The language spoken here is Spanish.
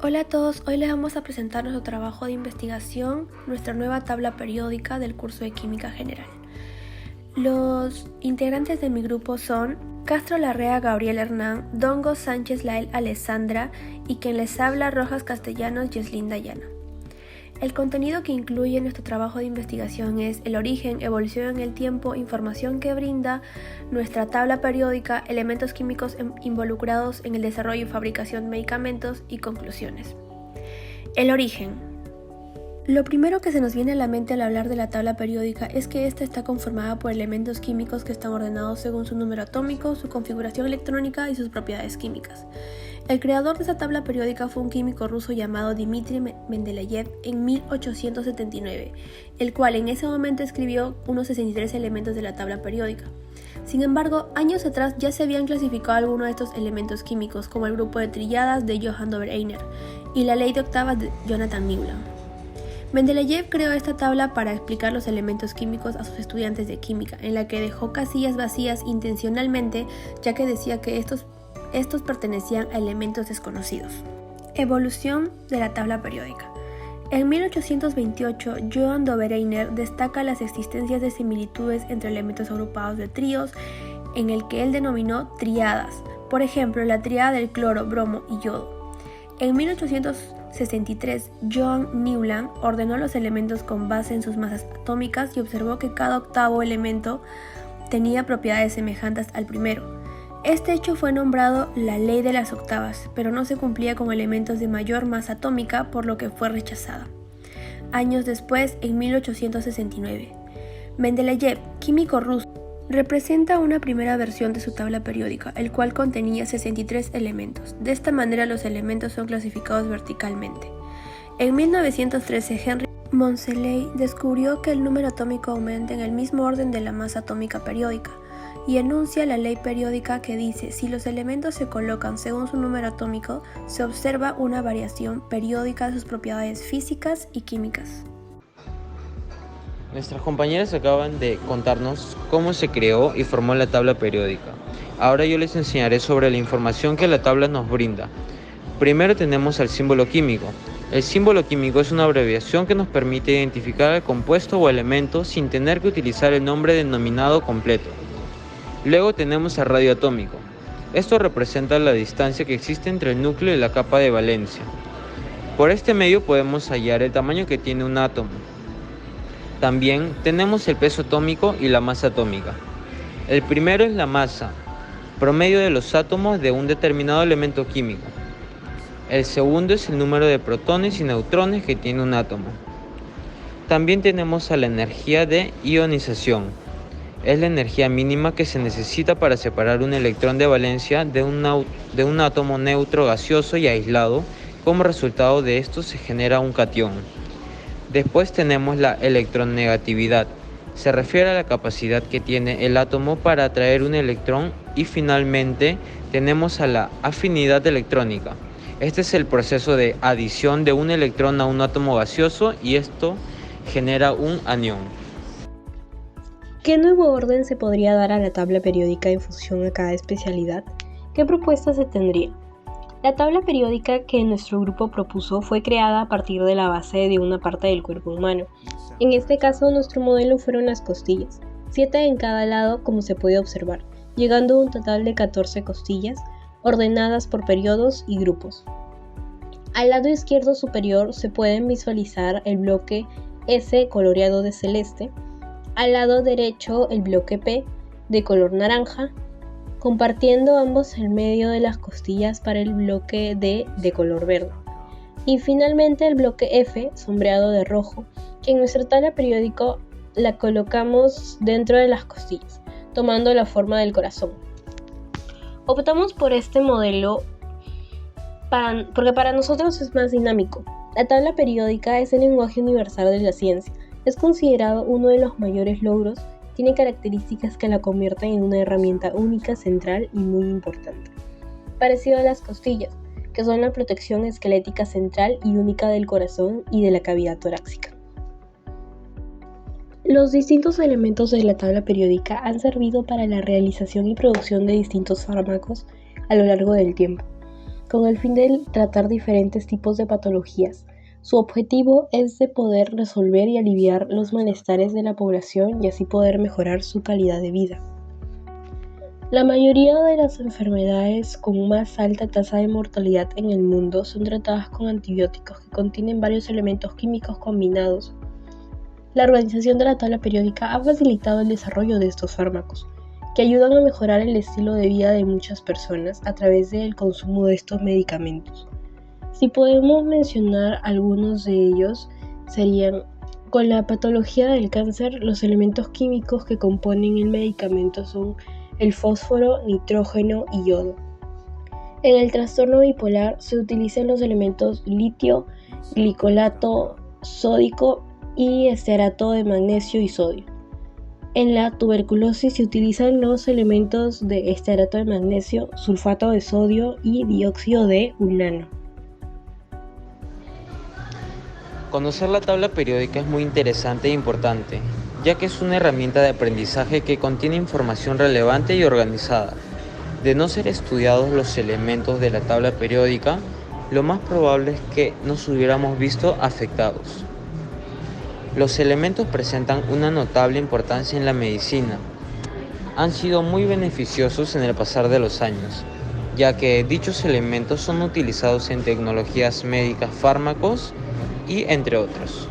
Hola a todos, hoy les vamos a presentar nuestro trabajo de investigación, nuestra nueva tabla periódica del curso de Química General. Los integrantes de mi grupo son Castro Larrea Gabriel Hernán, Dongo Sánchez Lael Alessandra y quien les habla Rojas Castellanos Yeslinda Llana. El contenido que incluye nuestro trabajo de investigación es el origen, evolución en el tiempo, información que brinda nuestra tabla periódica, elementos químicos involucrados en el desarrollo y fabricación de medicamentos y conclusiones. El origen. Lo primero que se nos viene a la mente al hablar de la tabla periódica es que esta está conformada por elementos químicos que están ordenados según su número atómico, su configuración electrónica y sus propiedades químicas. El creador de esta tabla periódica fue un químico ruso llamado Dmitri Mendeleev en 1879, el cual en ese momento escribió unos 63 elementos de la tabla periódica. Sin embargo, años atrás ya se habían clasificado algunos de estos elementos químicos, como el grupo de triadas de Johann Dobereiner y la ley de octavas de Jonathan Newland. Mendeleev creó esta tabla para explicar los elementos químicos a sus estudiantes de química, en la que dejó casillas vacías intencionalmente, ya que decía que estos pertenecían a elementos desconocidos. Evolución de la tabla periódica. En 1828, Johann Dobereiner destaca las existencias de similitudes entre elementos agrupados de tríos, en el que él denominó triadas, por ejemplo, la triada del cloro, bromo y yodo. En 1863, Johann Newland ordenó los elementos con base en sus masas atómicas y observó que cada octavo elemento tenía propiedades semejantes al primero. Este hecho fue nombrado la ley de las octavas, pero no se cumplía con elementos de mayor masa atómica, por lo que fue rechazada. Años después, en 1869, Mendeleev, químico ruso, representa una primera versión de su tabla periódica, el cual contenía 63 elementos. De esta manera los elementos son clasificados verticalmente. En 1913, Henry Moseley descubrió que el número atómico aumenta en el mismo orden de la masa atómica periódica y enuncia la ley periódica que dice: si los elementos se colocan según su número atómico, se observa una variación periódica de sus propiedades físicas y químicas. Nuestras compañeras acaban de contarnos cómo se creó y formó la tabla periódica. Ahora yo les enseñaré sobre la información que la tabla nos brinda. Primero tenemos el símbolo químico. El símbolo químico es una abreviación que nos permite identificar el compuesto o elemento sin tener que utilizar el nombre denominado completo. Luego tenemos el radio atómico. Esto representa la distancia que existe entre el núcleo y la capa de valencia. Por este medio podemos hallar el tamaño que tiene un átomo. También tenemos el peso atómico y la masa atómica. El primero es la masa, promedio de los átomos de un determinado elemento químico. El segundo es el número de protones y neutrones que tiene un átomo. También tenemos a la energía de ionización. Es la energía mínima que se necesita para separar un electrón de valencia de un átomo neutro gaseoso y aislado. Como resultado de esto se genera un catión. Después tenemos la electronegatividad. Se refiere a la capacidad que tiene el átomo para atraer un electrón. Y finalmente tenemos a la afinidad electrónica. Este es el proceso de adición de un electrón a un átomo gaseoso y esto genera un anión. ¿Qué nuevo orden se podría dar a la tabla periódica en función a cada especialidad? ¿Qué propuestas se tendría? La tabla periódica que nuestro grupo propuso fue creada a partir de la base de una parte del cuerpo humano. En este caso, nuestro modelo fueron las costillas, 7 en cada lado como se puede observar, llegando a un total de 14 costillas, ordenadas por periodos y grupos. Al lado izquierdo superior se pueden visualizar el bloque S coloreado de celeste, al lado derecho el bloque P de color naranja, compartiendo ambos el medio de las costillas para el bloque D de color verde. Y finalmente el bloque F sombreado de rojo, que en nuestra tabla periódica la colocamos dentro de las costillas, tomando la forma del corazón. Optamos por este modelo porque para nosotros es más dinámico. La tabla periódica es el lenguaje universal de la ciencia. Es considerado uno de los mayores logros. Tiene características que la convierten en una herramienta única, central y muy importante. Parecido a las costillas, que son la protección esquelética central y única del corazón y de la cavidad torácica. Los distintos elementos de la tabla periódica han servido para la realización y producción de distintos fármacos a lo largo del tiempo. con el fin de tratar diferentes tipos de patologías. Su objetivo es de poder resolver y aliviar los malestares de la población y así poder mejorar su calidad de vida. La mayoría de las enfermedades con más alta tasa de mortalidad en el mundo son tratadas con antibióticos que contienen varios elementos químicos combinados. La organización de la tabla periódica ha facilitado el desarrollo de estos fármacos, que ayudan a mejorar el estilo de vida de muchas personas a través del consumo de estos medicamentos. Si podemos mencionar algunos de ellos, serían: con la patología del cáncer, los elementos químicos que componen el medicamento son el fósforo, nitrógeno y yodo. En el trastorno bipolar se utilizan los elementos litio, glicolato sódico y estearato de magnesio y sodio. En la tuberculosis se utilizan los elementos de estearato de magnesio, sulfato de sodio y dióxido de urano. Conocer la tabla periódica es muy interesante e importante, ya que es una herramienta de aprendizaje que contiene información relevante y organizada. De no ser estudiados los elementos de la tabla periódica, lo más probable es que nos hubiéramos visto afectados. Los elementos presentan una notable importancia en la medicina. Han sido muy beneficiosos en el pasar de los años, ya que dichos elementos son utilizados en tecnologías médicas, fármacos y entre otros.